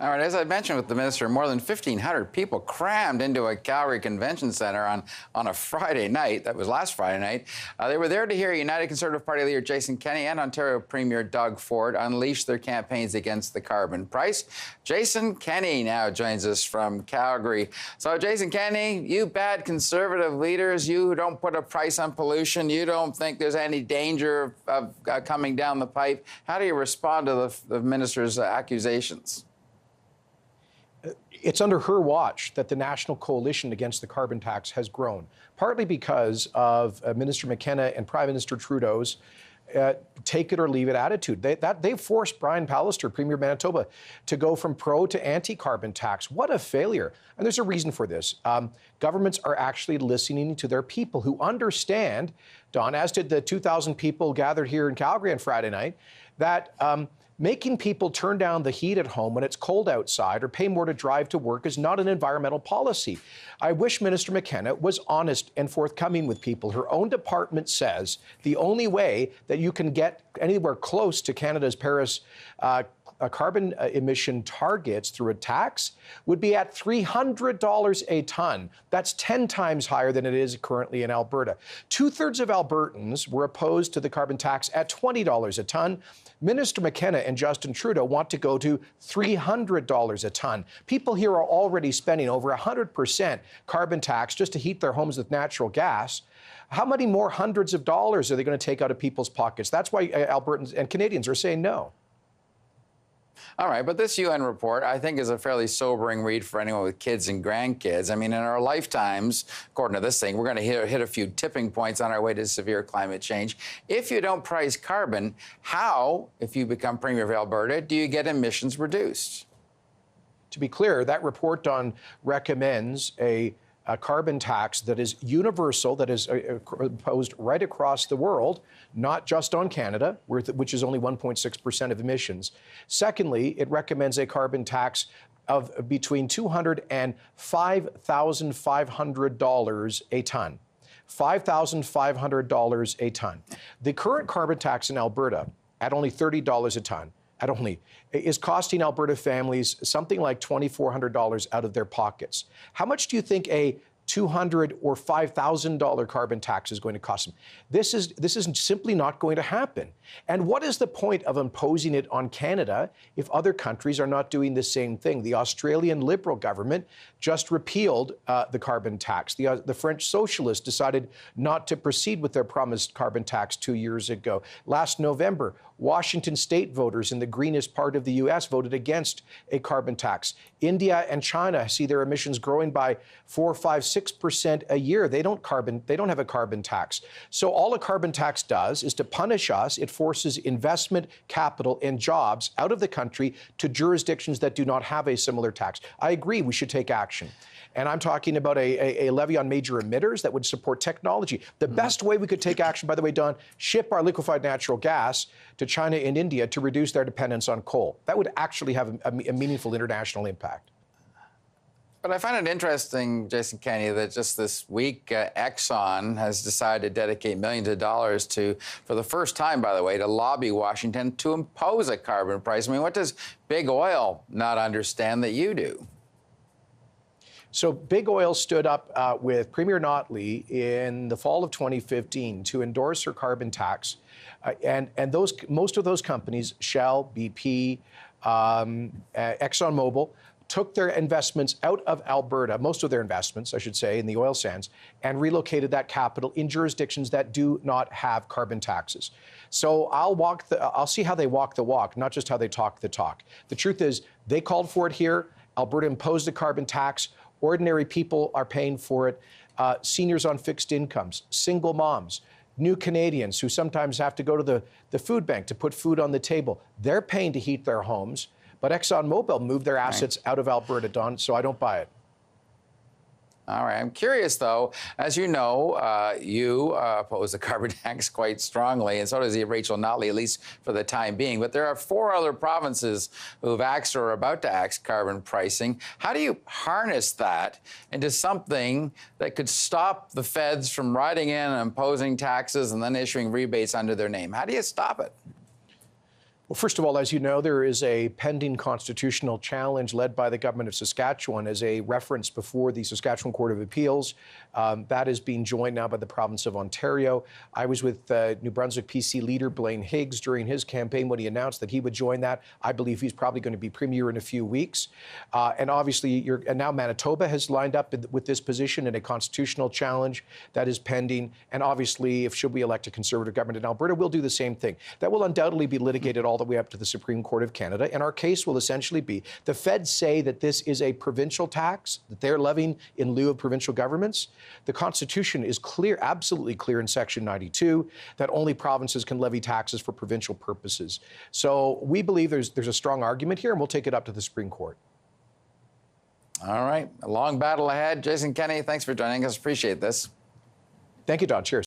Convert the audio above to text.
All right, as I mentioned with the minister, more than 1,500 people crammed into a Calgary Convention Centre on a Friday night. That was last Friday night. They were there to hear United Conservative Party leader Jason Kenney and Ontario Premier Doug Ford unleash their campaigns against the carbon price. Jason Kenney now joins us from Calgary. So, Jason Kenney, you bad Conservative leaders, you who don't put a price on pollution, you don't think there's any danger of coming down the pipe. How do you respond to the minister's accusations? It's under her watch that the national coalition against the carbon tax has grown, partly because of Minister McKenna and Prime Minister Trudeau's take it or leave it attitude. They forced Brian Pallister, Premier of Manitoba, to go from pro to anti-carbon tax. What a failure. And there's a reason for this. Governments are actually listening to their people who understand, Don, as did the 2,000 people gathered here in Calgary on Friday night, that making people turn down the heat at home when it's cold outside or pay more to drive to work is not an environmental policy. I wish Minister McKenna was honest and forthcoming with people. Her own department says the only way that you can get anywhere close to Canada's Paris carbon emission targets through a tax would be at $300 a ton. That's 10 times higher than it is currently in Alberta. 2/3 of Albertans were opposed to the carbon tax at $20 a ton. Minister McKenna and Justin Trudeau want to go to $300 a ton. People here are already spending over 100% carbon tax just to heat their homes with natural gas. How many more hundreds of dollars are they going to take out of people's pockets? That's why Albertans and Canadians are saying no. All right, but this UN report, I think, is a fairly sobering read for anyone with kids and grandkids. I mean, in our lifetimes, according to this thing, we're going to hit a few tipping points on our way to severe climate change. If you don't price carbon, how, if you become Premier of Alberta, do you get emissions reduced? To be clear, that report recommends a carbon tax that is universal, that is imposed right across the world, not just on Canada, which is only 1.6% of emissions. Secondly, it recommends a carbon tax of between $200 and $5,500 a ton. $5,500 a ton. The current carbon tax in Alberta, at only $30 a ton, is costing Alberta families something like $2,400 out of their pockets. How much do you think a $200 or $5,000 carbon tax is going to cost them? This is simply not going to happen. And what is the point of imposing it on Canada if other countries are not doing the same thing? The Australian Liberal government just repealed the carbon tax. The French Socialists decided not to proceed with their promised carbon tax 2 years ago. Last November, Washington state voters in the greenest part of the U.S. voted against a carbon tax. India and China see their emissions growing by 4, 5, 6% a year. They don't have a carbon tax. So all a carbon tax does is to punish us. It forces investment, capital, and jobs out of the country to jurisdictions that do not have a similar tax. I agree we should take action. And I'm talking about a levy on major emitters that would support technology. The best way we could take action, by the way, Don, ship our liquefied natural gas to China and India to reduce their dependence on coal. That would actually have a meaningful international impact. But I find it interesting, Jason Kenney, that just this week, Exxon has decided to dedicate millions of dollars for the first time, by the way, to lobby Washington to impose a carbon price. I mean, what does big oil not understand that you do? So Big Oil stood up with Premier Notley in the fall of 2015 to endorse her carbon tax. And most of those companies, Shell, BP, ExxonMobil, took their investments out of Alberta, most of their investments, I should say, in the oil sands, and relocated that capital in jurisdictions that do not have carbon taxes. So I'll see how they walk the walk, not just how they talk the talk. The truth is, they called for it here. Alberta imposed a carbon tax. Ordinary people are paying for it. Seniors on fixed incomes, single moms, new Canadians who sometimes have to go to the food bank to put food on the table. They're paying to heat their homes. But ExxonMobil moved their assets out of Alberta, Don, so I don't buy it. All right. I'm curious, though. As you know, you oppose the carbon tax quite strongly, and so does Rachel Notley, at least for the time being. But there are 4 other provinces who've axed or are about to axe carbon pricing. How do you harness that into something that could stop the feds from riding in and imposing taxes and then issuing rebates under their name? How do you stop it? Well, first of all, as you know, there is a pending constitutional challenge led by the government of Saskatchewan as a reference before the Saskatchewan Court of Appeals. That is being joined now by the province of Ontario. I was with New Brunswick PC leader Blaine Higgs during his campaign when he announced that he would join that. I believe he's probably going to be premier in a few weeks. And obviously, and now Manitoba has lined up with this position in a constitutional challenge that is pending. And obviously, if should we elect a Conservative government in Alberta, we'll do the same thing. That will undoubtedly be litigated all the way up to the Supreme Court of Canada. And our case will essentially be the feds say that this is a provincial tax that they're levying in lieu of provincial governments. The Constitution is clear, absolutely clear in Section 92, that only provinces can levy taxes for provincial purposes. So we believe there's a strong argument here, and we'll take it up to the Supreme Court. All right. A long battle ahead. Jason Kenney, thanks for joining us. Appreciate this. Thank you, Don. Cheers.